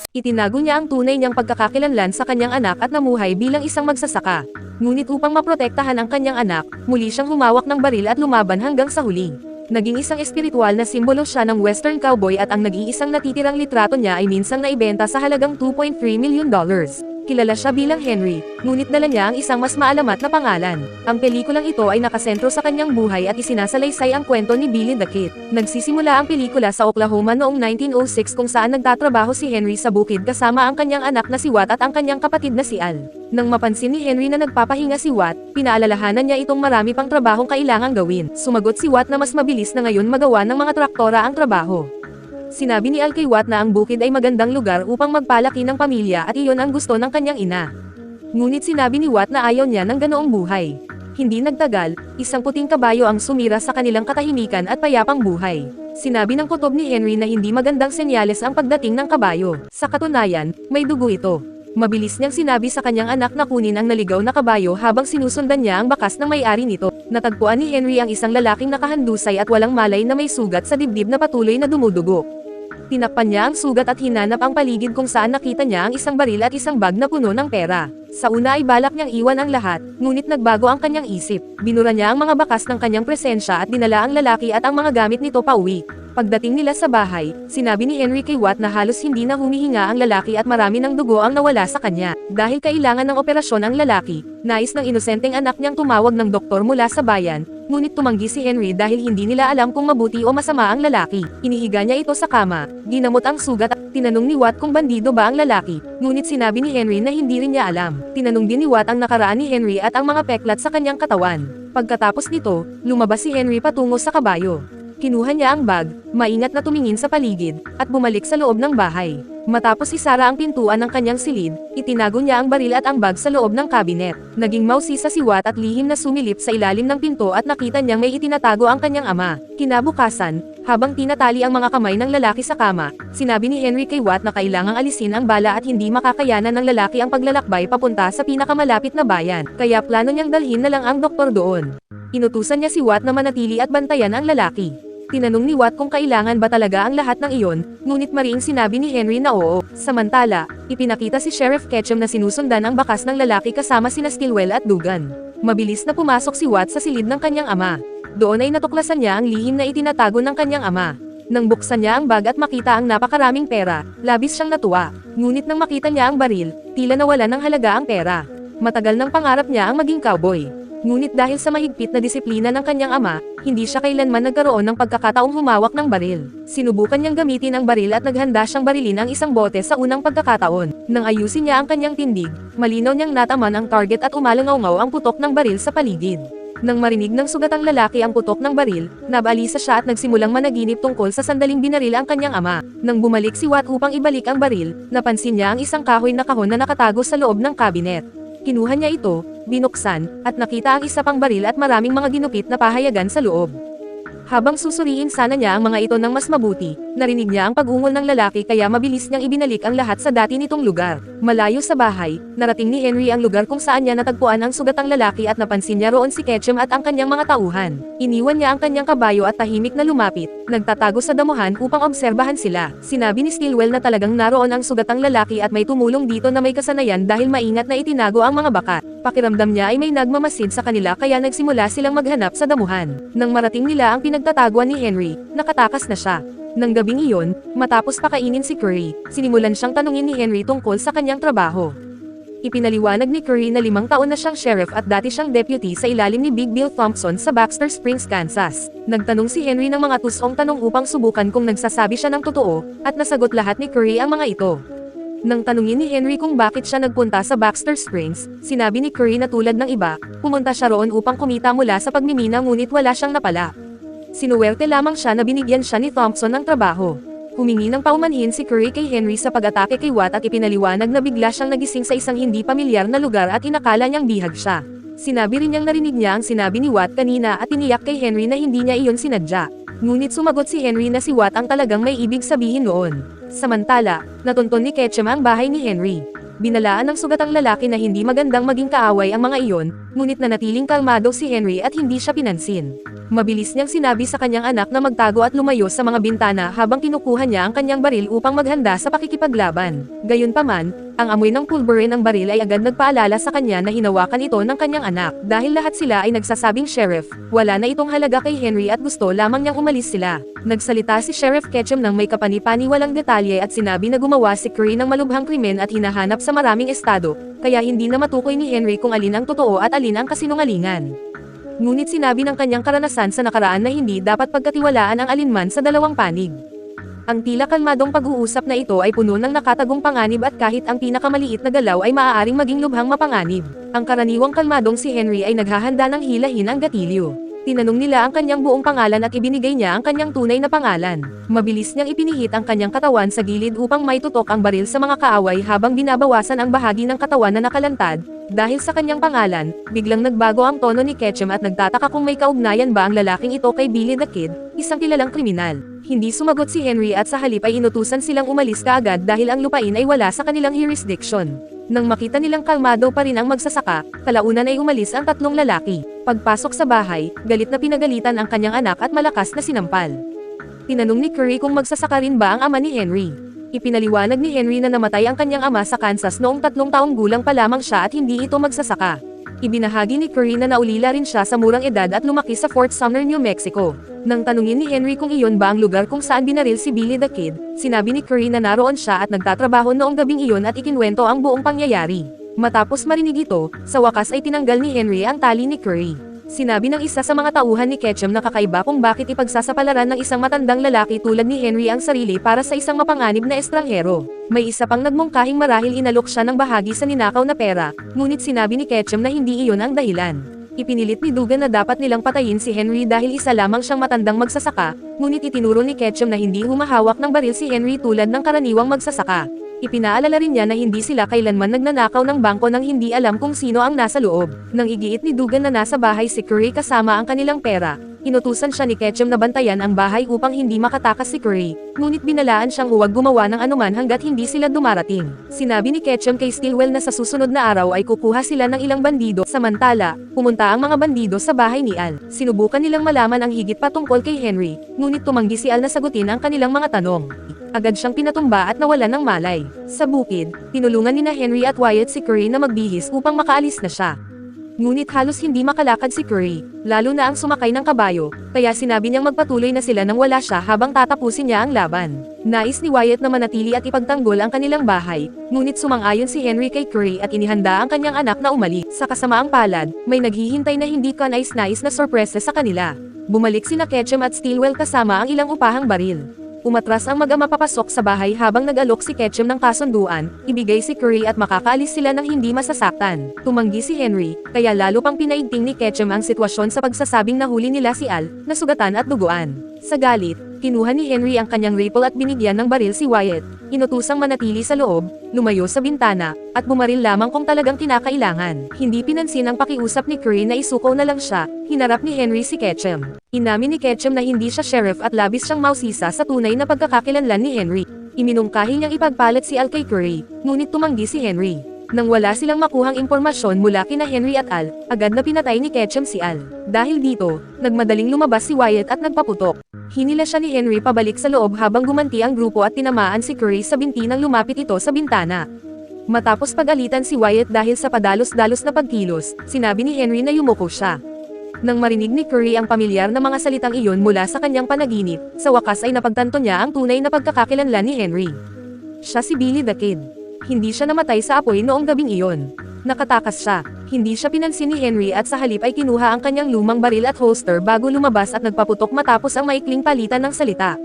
Itinago niya ang tunay niyang pagkakakilanlan sa kanyang anak at namuhay bilang isang magsasaka. Ngunit upang maprotektahan ang kanyang anak, muli siyang humawak ng baril at lumaban hanggang sa huli. Naging isang espiritual na simbolo siya ng Western cowboy at ang nag-iisang natitirang litrato niya ay minsang naibenta sa halagang $2.3 million. Kilala siya bilang Henry, ngunit dala niya ang isang mas maalamat na pangalan. Ang pelikulang ito ay nakasentro sa kanyang buhay at isinasalaysay ang kwento ni Billy the Kid. Nagsisimula ang pelikula sa Oklahoma noong 1906 kung saan nagtatrabaho si Henry sa bukid kasama ang kanyang anak na si Watt at ang kanyang kapatid na si Al. Nang mapansin ni Henry na nagpapahinga si Watt, pinaalalahanan niya itong marami pang trabahong kailangang gawin. Sumagot si Watt na mas mabilis na ngayon magawa ng mga traktora ang trabaho. Sinabi ni Al kay Watt na ang bukid ay magandang lugar upang magpalaki ng pamilya at iyon ang gusto ng kanyang ina. Ngunit sinabi ni Watt na ayaw niya ng ganoong buhay. Hindi nagtagal, isang puting kabayo ang sumira sa kanilang katahimikan at payapang buhay. Sinabi ng kutob ni Henry na hindi magandang senyales ang pagdating ng kabayo. Sa katunayan, may dugo ito. Mabilis niyang sinabi sa kanyang anak na kunin ang naligaw na kabayo habang sinusundan niya ang bakas ng may-ari nito. Natagpuan ni Henry ang isang lalaking nakahandusay at walang malay na may sugat sa dibdib na patuloy na dumudugo. Tinakpan niya ang sugat at hinanap ang paligid kung saan nakita niya ang isang baril at isang bag na puno ng pera. Sa una ay balak niyang iwan ang lahat, ngunit nagbago ang kanyang isip. Binura niya ang mga bakas ng kanyang presensya at dinala ang lalaki at ang mga gamit nito pauwi. Pagdating nila sa bahay, sinabi ni Henry kay Watt na halos hindi na humihinga ang lalaki at marami ng dugo ang nawala sa kanya. Dahil kailangan ng operasyon ang lalaki, nais ng inosenteng anak niyang tumawag ng doktor mula sa bayan, ngunit tumanggi si Henry dahil hindi nila alam kung mabuti o masama ang lalaki. Inihiga niya ito sa kama, ginamot ang sugat at tinanong ni Watt kung bandido ba ang lalaki, ngunit sinabi ni Henry na hindi rin niya alam. Tinanong din ni Watt ang nakaraan ni Henry at ang mga peklat sa kanyang katawan. Pagkatapos nito, lumabas si Henry patungo sa kabayo. Kinuha niya ang bag, maingat na tumingin sa paligid, at bumalik sa loob ng bahay. Matapos isara ang pintuan ng kanyang silid, itinago niya ang baril at ang bag sa loob ng kabinet. Naging mausisa si Watt at lihim na sumilip sa ilalim ng pinto at nakita niyang may itinatago ang kanyang ama. Kinabukasan, habang tinatali ang mga kamay ng lalaki sa kama, sinabi ni Henry kay Watt na kailangang alisin ang bala at hindi makakayanan ng lalaki ang paglalakbay papunta sa pinakamalapit na bayan, kaya plano niyang dalhin na lang ang doktor doon. Inutusan niya si Watt na manatili at bantayan ang lalaki. Tinanong ni Watt kung kailangan ba talaga ang lahat ng iyon, ngunit mariing sinabi ni Henry na oo. Samantala, ipinakita si Sheriff Ketchum na sinusundan ang bakas ng lalaki kasama sina Stilwell at Dugan. Mabilis na pumasok si Watt sa silid ng kanyang ama. Doon ay natuklasan niya ang lihim na itinatago ng kanyang ama. Nang buksan niya ang bag at makita ang napakaraming pera, labis siyang natuwa. Ngunit nang makita niya ang baril, tila nawala ng halaga ang pera. Matagal nang pangarap niya ang maging cowboy. Ngunit dahil sa mahigpit na disiplina ng kanyang ama, hindi siya kailanman nagkaroon ng pagkakataong humawak ng baril. Sinubukan niyang gamitin ang baril at naghanda siyang barilin ang isang bote sa unang pagkakataon. Nang ayusin niya ang kanyang tindig, malinaw niyang nataman ang target at umalangaw-ngaw ang putok ng baril sa paligid. Nang marinig ng sugatang lalaki ang putok ng baril, nabalisa siya at nagsimulang managinip tungkol sa sandaling binaril ang kanyang ama. Nang bumalik si Watt upang ibalik ang baril, napansin niya ang isang kahoy na kahon na nakatago sa loob ng kabinet. Kinuha niya ito, binuksan, at nakita ang isa pang baril at maraming mga ginupit na pahayagan sa loob. Habang susuriin sana niya ang mga ito ng mas mabuti, narinig niya ang pag-ungol ng lalaki kaya mabilis niyang ibinalik ang lahat sa dati nitong lugar. Malayo sa bahay, narating ni Henry ang lugar kung saan niya natagpuan ang sugatang lalaki at napansin niya roon si Ketchum at ang kanyang mga tauhan. Iniwan niya ang kanyang kabayo at tahimik na lumapit, nagtatago sa damuhan upang obserbahan sila. Sinabi ni Stilwell na talagang naroon ang sugatang lalaki at may tumulong dito na may kasanayan dahil maingat na itinago ang mga bakat. Pakiramdam niya ay may nagmamasid sa kanila kaya nagsimula silang maghanap sa damuhan. Nang marating nila ang pinagtataguan ni Henry, nakatakas na siya. Nang gabing iyon, matapos pakainin si Curry, sinimulan siyang tanungin ni Henry tungkol sa kanyang trabaho. Ipinaliwanag ni Curry na 5 taon na siyang sheriff at dati siyang deputy sa ilalim ni Big Bill Thompson sa Baxter Springs, Kansas. Nagtanong si Henry ng mga tusong tanong upang subukan kung nagsasabi siya ng totoo, at nasagot lahat ni Curry ang mga ito. Nang tanungin ni Henry kung bakit siya nagpunta sa Baxter Springs, sinabi ni Curry na tulad ng iba, pumunta siya roon upang kumita mula sa pagmimina ngunit wala siyang napala. Sinuwerte lamang siya na binigyan siya ni Thompson ng trabaho. Humingi ng paumanhin si Curry kay Henry sa pag-atake kay Watt at ipinaliwanag na bigla siyang nagising sa isang hindi pamilyar na lugar at inakala niyang bihag siya. Sinabi rin niyang narinig niya ang sinabi ni Watt kanina at tiniyak kay Henry na hindi niya iyon sinadya. Ngunit sumagot si Henry na si Watt ang talagang may ibig sabihin noon. Samantala, natunton ni Ketchum ang bahay ni Henry. Binalaan ng sugatang lalaki na hindi magandang maging kaaway ang mga iyon, ngunit nanatiling kalmado si Henry at hindi siya pinansin. Mabilis niyang sinabi sa kanyang anak na magtago at lumayo sa mga bintana habang kinukuha niya ang kanyang baril upang maghanda sa pakikipaglaban. Gayunpaman, ang amoy ng pulbure ng baril ay agad nagpaalala sa kanya na hinawakan ito ng kanyang anak. Dahil lahat sila ay nagsasabing sheriff, wala na itong halaga kay Henry at gusto lamang niyang umalis sila. Nagsalita si Sheriff Ketchum ng may kapani-paniwalang detalye at sinabi na gumawa si Curry ng malubhang krimen at hinahanap sa maraming estado, kaya hindi na matukoy ni Henry kung alin ang totoo at alin ang kasinungalingan. Ngunit sinabi ng kanyang karanasan sa nakaraan na hindi dapat pagkatiwalaan ang alinman sa dalawang panig. Ang tila kalmadong pag-uusap na ito ay puno ng nakatagong panganib at kahit ang pinakamaliit na galaw ay maaaring maging lubhang mapanganib. Ang karaniwang kalmadong si Henry ay naghahanda ng hilahin ang gatilyo. Tinanong nila ang kanyang buong pangalan at ibinigay niya ang kanyang tunay na pangalan. Mabilis niyang ipinihit ang kanyang katawan sa gilid upang maitutok ang baril sa mga kaaway habang binabawasan ang bahagi ng katawan na nakalantad. Dahil sa kanyang pangalan, biglang nagbago ang tono ni Ketchum at nagtataka kung may kaugnayan ba ang lalaking ito kay Billy the Kid, isang kilalang kriminal. Hindi sumagot si Henry at sa halip ay inutusan silang umalis kaagad dahil ang lupain ay wala sa kanilang jurisdiction. Nang makita nilang kalmado pa rin ang magsasaka, kalaunan ay umalis ang tatlong lalaki. Pagpasok sa bahay, galit na pinagalitan ang kanyang anak at malakas na sinampal. Tinanong ni Curry kung magsasaka rin ba ang ama ni Henry. Ipinaliwanag ni Henry na namatay ang kanyang ama sa Kansas noong 3 taong gulang pa lamang siya at hindi ito magsasaka. Ibinahagi ni Curry na naulila rin siya sa murang edad at lumaki sa Fort Sumner, New Mexico. Nang tanungin ni Henry kung iyon ba ang lugar kung saan binaril si Billy the Kid, sinabi ni Curry na naroon siya at nagtatrabaho noong gabing iyon at ikinwento ang buong pangyayari. Matapos marinig ito, sa wakas ay tinanggal ni Henry ang tali ni Curry. Sinabi ng isa sa mga tauhan ni Ketchum na kakaiba kung bakit ipagsasapalaran ng isang matandang lalaki tulad ni Henry ang sarili para sa isang mapanganib na estranghero. May isa pang nagmungkahing marahil inalok siya ng bahagi sa ninakaw na pera, ngunit sinabi ni Ketchum na hindi iyon ang dahilan. Ipinilit ni Dugan na dapat nilang patayin si Henry dahil isa lamang siyang matandang magsasaka, ngunit itinuro ni Ketchum na hindi humahawak ng baril si Henry tulad ng karaniwang magsasaka. Ipinaalala rin niya na hindi sila kailanman nagnanakaw ng bangko nang hindi alam kung sino ang nasa loob. Nang igiit ni Dugan na nasa bahay si Curry kasama ang kanilang pera, inutusan siya ni Ketchum na bantayan ang bahay upang hindi makatakas si Curry, ngunit binalaan siyang huwag gumawa ng anuman hanggat hindi sila dumarating. Sinabi ni Ketchum kay Stilwell na sa susunod na araw ay kukuha sila ng ilang bandido, samantala, pumunta ang mga bandido sa bahay ni Al. Sinubukan nilang malaman ang higit pa tungkol kay Henry, ngunit tumanggi si Al na sagutin ang kanilang mga tanong. Agad siyang pinatumba at nawalan ng malay. Sa bukid, tinulungan ni Henry at Wyatt si Curry na magbihis upang makaalis na siya. Ngunit halos hindi makalakad si Curry, lalo na ang sumakay ng kabayo, kaya sinabi niyang magpatuloy na sila nang wala siya habang tatapusin niya ang laban. Nais ni Wyatt na manatili at ipagtanggol ang kanilang bahay, ngunit sumang-ayon si Henry kay Curry at inihanda ang kanyang anak na umalis. Sa kasamaang palad, may naghihintay na hindi kanais-nais na sorpresa sa kanila. Bumalik sina Ketchum at Stilwell kasama ang ilang upahang baril. Umatras ang mag-ama papasok sa bahay habang nag-alok si Ketchum ng kasunduan, ibigay si Curry at makakaalis sila ng hindi masasaktan. Tumanggi si Henry, kaya lalo pang pinaigting ni Ketchum ang sitwasyon sa pagsasabing nahuli nila si Al, na sugatan at duguan. Sa galit, kinuha ni Henry ang kanyang rifle at binigyan ng baril si Wyatt. Inutusang manatili sa loob, lumayo sa bintana, at bumaril lamang kung talagang kinakailangan. Hindi pinansin ang pakiusap ni Curry na isuko na lang siya, hinarap ni Henry si Ketchum. Inamin ni Ketchum na hindi siya sheriff at labis siyang mausisa sa tunay na pagkakakilanlan ni Henry. Iminungkahi niyang ipagpalit si Al kay Curry, ngunit tumanggi si Henry. Nang wala silang makuhang impormasyon mula kina Henry at Al, agad na pinatay ni Ketchum si Al. Dahil dito, nagmadaling lumabas si Wyatt at nagpaputok. Hinila siya ni Henry pabalik sa loob habang gumanti ang grupo at tinamaan si Curry sa binti nang lumapit ito sa bintana. Matapos pagalitan si Wyatt dahil sa padalos-dalos na pagkilos, sinabi ni Henry na yumuko siya. Nang marinig ni Curry ang pamilyar na mga salitang iyon mula sa kanyang panaginip, sa wakas ay napagtanto niya ang tunay na pagkakakilanlan ni Henry. Siya si Billy the Kid. Hindi siya namatay sa apoy noong gabing iyon. Nakatakas siya. Hindi siya pinansin ni Henry at sa halip ay kinuha ang kanyang lumang baril at holster bago lumabas at nagpaputok matapos ang maikling palitan ng salita.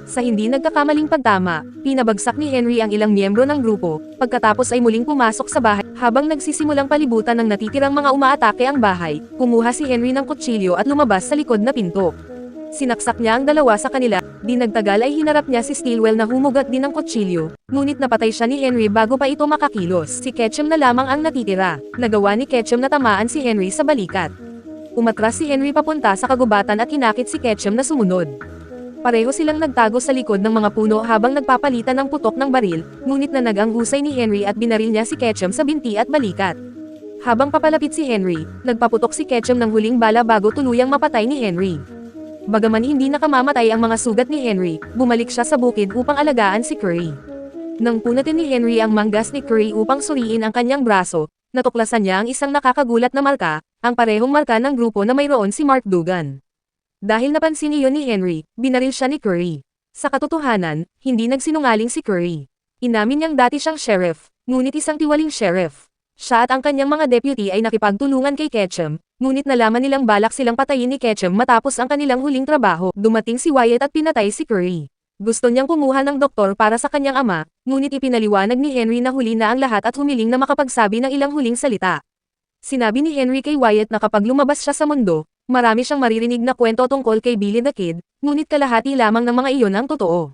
Sa hindi nagkakamaling pagtama, pinabagsak ni Henry ang ilang miyembro ng grupo, pagkatapos ay muling pumasok sa bahay. Habang nagsisimulang palibutan ng natitirang mga umaatake ang bahay, kumuha si Henry ng kutsilyo at lumabas sa likod na pinto. Sinaksak niya ang dalawa sa kanila, di nagtagal ay hinarap niya si Stilwell na humugat din ng kutsilyo, ngunit napatay siya ni Henry bago pa ito makakilos. Si Ketchum na lamang ang natitira. Nagawa ni Ketchum na tamaan si Henry sa balikat. Umatras si Henry papunta sa kagubatan at hinakit si Ketchum na sumunod. Pareho silang nagtago sa likod ng mga puno habang nagpapalitan ng putok ng baril, ngunit nanag ang husay ni Henry at binaril niya si Ketchum sa binti at balikat. Habang papalapit si Henry, nagpaputok si Ketchum ng huling bala bago tuluyang mapatay ni Henry. Bagaman hindi nakamamatay ang mga sugat ni Henry, bumalik siya sa bukid upang alagaan si Curry. Nang punatin ni Henry ang manggas ni Curry upang suriin ang kanyang braso, natuklasan niya ang isang nakakagulat na marka, ang parehong marka ng grupo na mayroon si Mark Dugan. Dahil napansin iyon ni Henry, binaril siya ni Curry. Sa katotohanan, hindi nagsinungaling si Curry. Inamin niyang dati siyang sheriff, ngunit isang tiwaling sheriff. Siya at ang kanyang mga deputy ay nakipagtulungan kay Ketchum, ngunit nalaman nilang balak silang patayin ni Ketchum matapos ang kanilang huling trabaho. Dumating si Wyatt at pinatay si Curry. Gusto niyang kumuha ng doktor para sa kanyang ama, ngunit ipinaliwanag ni Henry na huli na ang lahat at humiling na makapagsabi ng ilang huling salita. Sinabi ni Henry kay Wyatt na kapag lumabas siya sa mundo, marami siyang maririnig na kwento tungkol kay Billy the Kid, ngunit kalahati lamang ng mga iyon ang totoo.